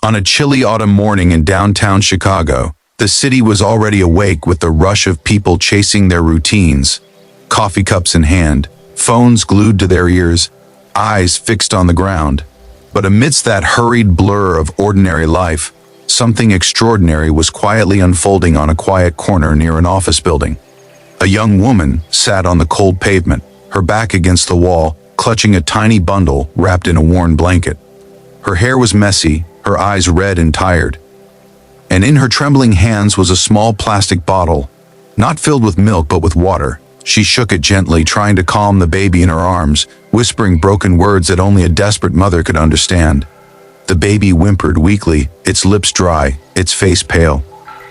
On a chilly autumn morning in downtown Chicago, the city was already awake with the rush of people chasing their routines, coffee cups in hand, phones glued to their ears, eyes fixed on the ground. But amidst that hurried blur of ordinary life, something extraordinary was quietly unfolding on a quiet corner near an office building. A young woman sat on the cold pavement, her back against the wall, clutching a tiny bundle wrapped in a worn blanket. Her hair was messy, her eyes red and tired. And in her trembling hands was a small plastic bottle, not filled with milk but with water. She shook it gently, trying to calm the baby in her arms, whispering broken words that only a desperate mother could understand. The baby whimpered weakly, its lips dry, its face pale.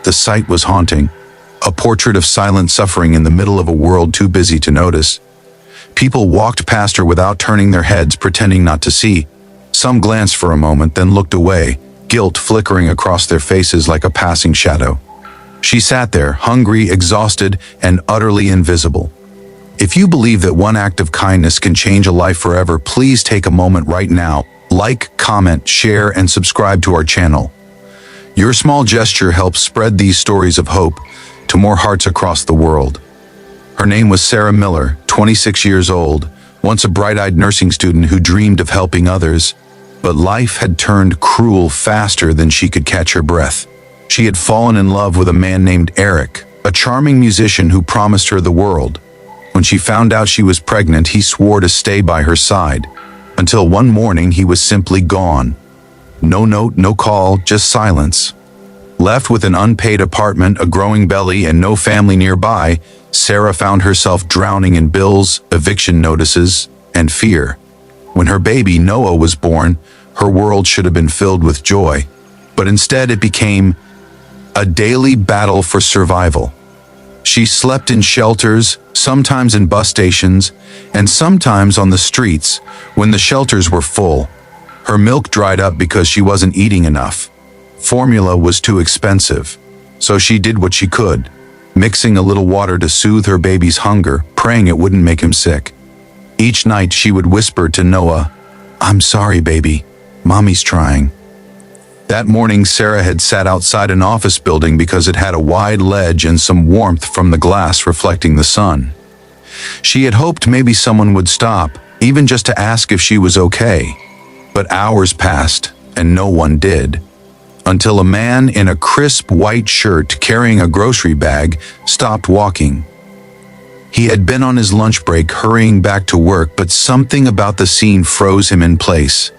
The sight was haunting, a portrait of silent suffering in the middle of a world too busy to notice. People walked past her without turning their heads, pretending not to see. Some glanced for a moment, then looked away, guilt flickering across their faces like a passing shadow. She sat there, hungry, exhausted, and utterly invisible. If you believe that one act of kindness can change a life forever, please take a moment right now. Like, comment, share, and subscribe to our channel. Your small gesture helps spread these stories of hope to more hearts across the world. Her name was Sarah Miller, 26 years old, once a bright-eyed nursing student who dreamed of helping others. But life had turned cruel faster than she could catch her breath. She had fallen in love with a man named Eric, a charming musician who promised her the world. When she found out she was pregnant, he swore to stay by her side. Until one morning, he was simply gone. No note, no call, just silence. Left with an unpaid apartment, a growing belly, and no family nearby, Sarah found herself drowning in bills, eviction notices, and fear. When her baby, Noah, was born, her world should have been filled with joy. But instead it became a daily battle for survival. She slept in shelters, sometimes in bus stations, and sometimes on the streets when the shelters were full. Her milk dried up because she wasn't eating enough. Formula was too expensive, so she did what she could, mixing a little water to soothe her baby's hunger, praying it wouldn't make him sick. Each night she would whisper to Noah, "I'm sorry, baby. Mommy's trying." That morning, Sarah had sat outside an office building because it had a wide ledge and some warmth from the glass reflecting the sun. She had hoped maybe someone would stop, even just to ask if she was okay. But hours passed, and no one did. Until a man in a crisp white shirt carrying a grocery bag stopped walking. He had been on his lunch break hurrying back to work, but something about the scene froze him in place.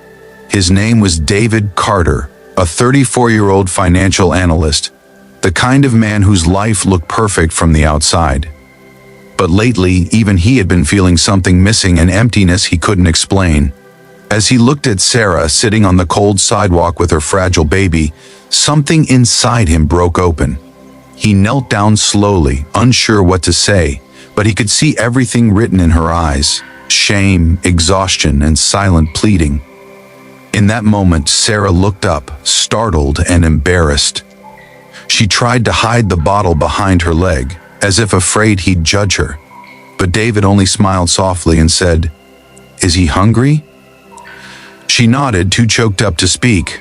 His name was David Carter, a 34-year-old financial analyst, the kind of man whose life looked perfect from the outside. But lately, even he had been feeling something missing, an emptiness he couldn't explain. As he looked at Sarah sitting on the cold sidewalk with her fragile baby, something inside him broke open. He knelt down slowly, unsure what to say, but he could see everything written in her eyes: shame, exhaustion, and silent pleading. In that moment, Sarah looked up, startled and embarrassed. She tried to hide the bottle behind her leg, as if afraid he'd judge her. But David only smiled softly and said, "Is he hungry?" She nodded, too choked up to speak.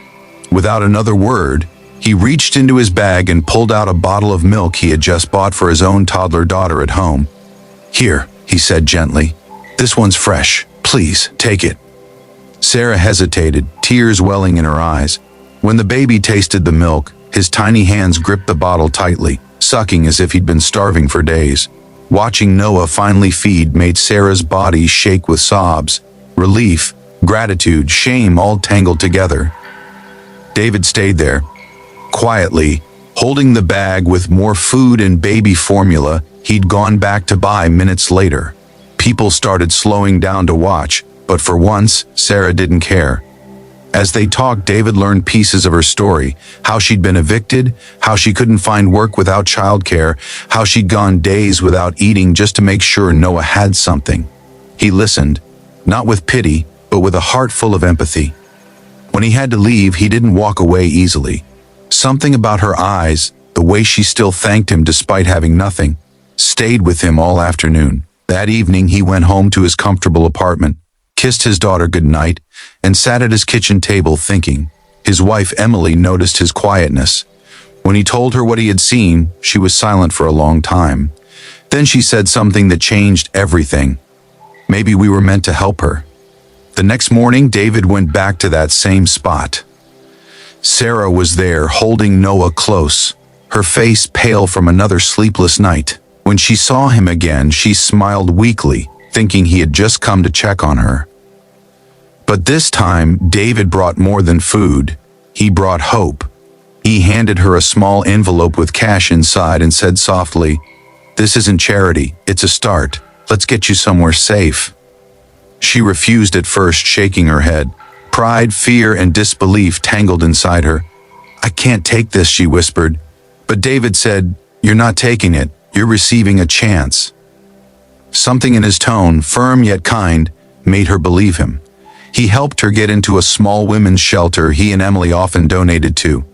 Without another word, he reached into his bag and pulled out a bottle of milk he had just bought for his own toddler daughter at home. "Here," he said gently. "This one's fresh. Please, take it." Sarah hesitated, tears welling in her eyes. When the baby tasted the milk, his tiny hands gripped the bottle tightly, sucking as if he'd been starving for days. Watching Noah finally feed made Sarah's body shake with sobs, relief, gratitude, shame all tangled together. David stayed there, quietly, holding the bag with more food and baby formula he'd gone back to buy minutes later. People started slowing down to watch, but for once, Sarah didn't care. As they talked, David learned pieces of her story: how she'd been evicted, how she couldn't find work without childcare, how she'd gone days without eating just to make sure Noah had something. He listened, not with pity, but with a heart full of empathy. When he had to leave, he didn't walk away easily. Something about her eyes, the way she still thanked him despite having nothing, stayed with him all afternoon. That evening, he went home to his comfortable apartment, kissed his daughter goodnight, and sat at his kitchen table thinking. His wife Emily noticed his quietness. When he told her what he had seen, she was silent for a long time. Then she said something that changed everything. Maybe we were meant to help her. The next morning, David went back to that same spot. Sarah was there, holding Noah close, her face pale from another sleepless night. When she saw him again, she smiled weakly, thinking he had just come to check on her. But this time, David brought more than food. He brought hope. He handed her a small envelope with cash inside and said softly, "This isn't charity, it's a start. Let's get you somewhere safe." She refused at first, shaking her head. Pride, fear, and disbelief tangled inside her. "I can't take this," she whispered. But David said, "You're not taking it, you're receiving a chance." Something in his tone, firm yet kind, made her believe him. He helped her get into a small women's shelter he and Emily often donated to.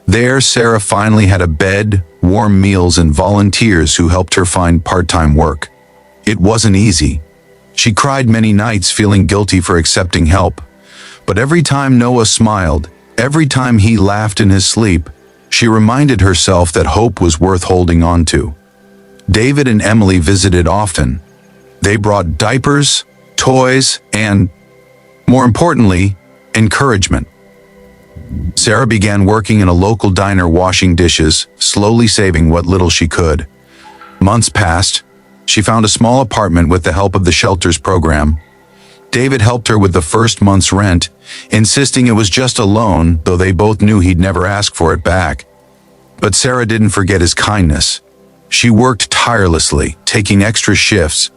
There, Sarah finally had a bed, warm meals, and volunteers who helped her find part-time work. It wasn't easy. She cried many nights, feeling guilty for accepting help. But every time Noah smiled, every time he laughed in his sleep, she reminded herself that hope was worth holding on to. David and Emily visited often. They brought diapers, toys, and, more importantly, encouragement. Sarah began working in a local diner washing dishes, slowly saving what little she could. Months passed. She found a small apartment with the help of the shelter's program. David helped her with the first month's rent, insisting it was just a loan, though they both knew he'd never ask for it back. But Sarah didn't forget his kindness. She worked tirelessly, taking extra shifts,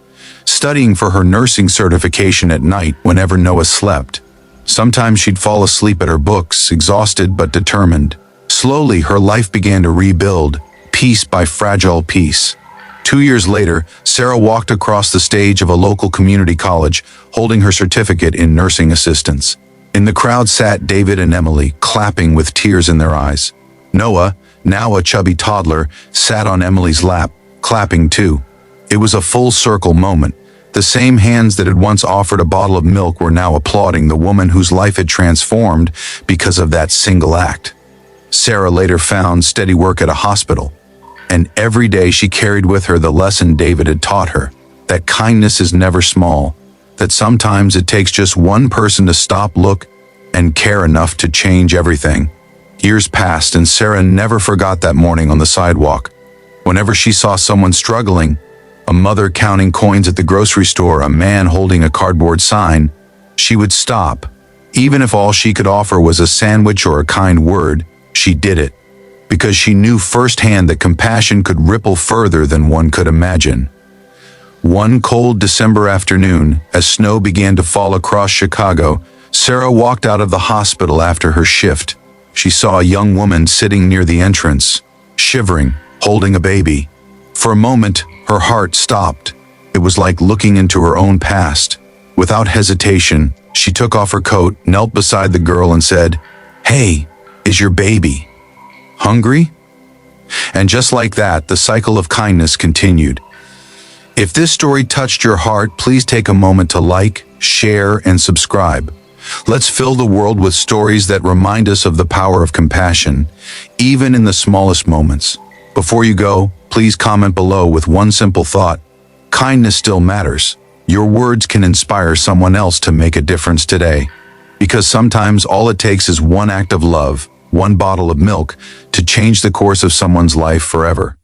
studying for her nursing certification at night whenever Noah slept. Sometimes she'd fall asleep at her books, exhausted but determined. Slowly, her life began to rebuild, piece by fragile piece. 2 years later, Sarah walked across the stage of a local community college, holding her certificate in nursing assistance. In the crowd sat David and Emily, clapping with tears in their eyes. Noah, now a chubby toddler, sat on Emily's lap, clapping too. It was a full-circle moment. The same hands that had once offered a bottle of milk were now applauding the woman whose life had transformed because of that single act. Sarah later found steady work at a hospital, and every day she carried with her the lesson David had taught her, that kindness is never small, that sometimes it takes just one person to stop, look, and care enough to change everything. Years passed, and Sarah never forgot that morning on the sidewalk. Whenever she saw someone struggling, a mother counting coins at the grocery store, a man holding a cardboard sign, she would stop. Even if all she could offer was a sandwich or a kind word, she did it, because she knew firsthand that compassion could ripple further than one could imagine. One cold December afternoon, as snow began to fall across Chicago, Sarah walked out of the hospital after her shift. She saw a young woman sitting near the entrance, shivering, holding a baby. For a moment, her heart stopped. It was like looking into her own past. Without hesitation, she took off her coat, knelt beside the girl, and said, "Hey, is your baby hungry?" And just like that, the cycle of kindness continued. If this story touched your heart, please take a moment to like, share, and subscribe. Let's fill the world with stories that remind us of the power of compassion, even in the smallest moments. Before you go, please comment below with one simple thought. Kindness still matters. Your words can inspire someone else to make a difference today. Because sometimes all it takes is one act of love, one bottle of milk, to change the course of someone's life forever.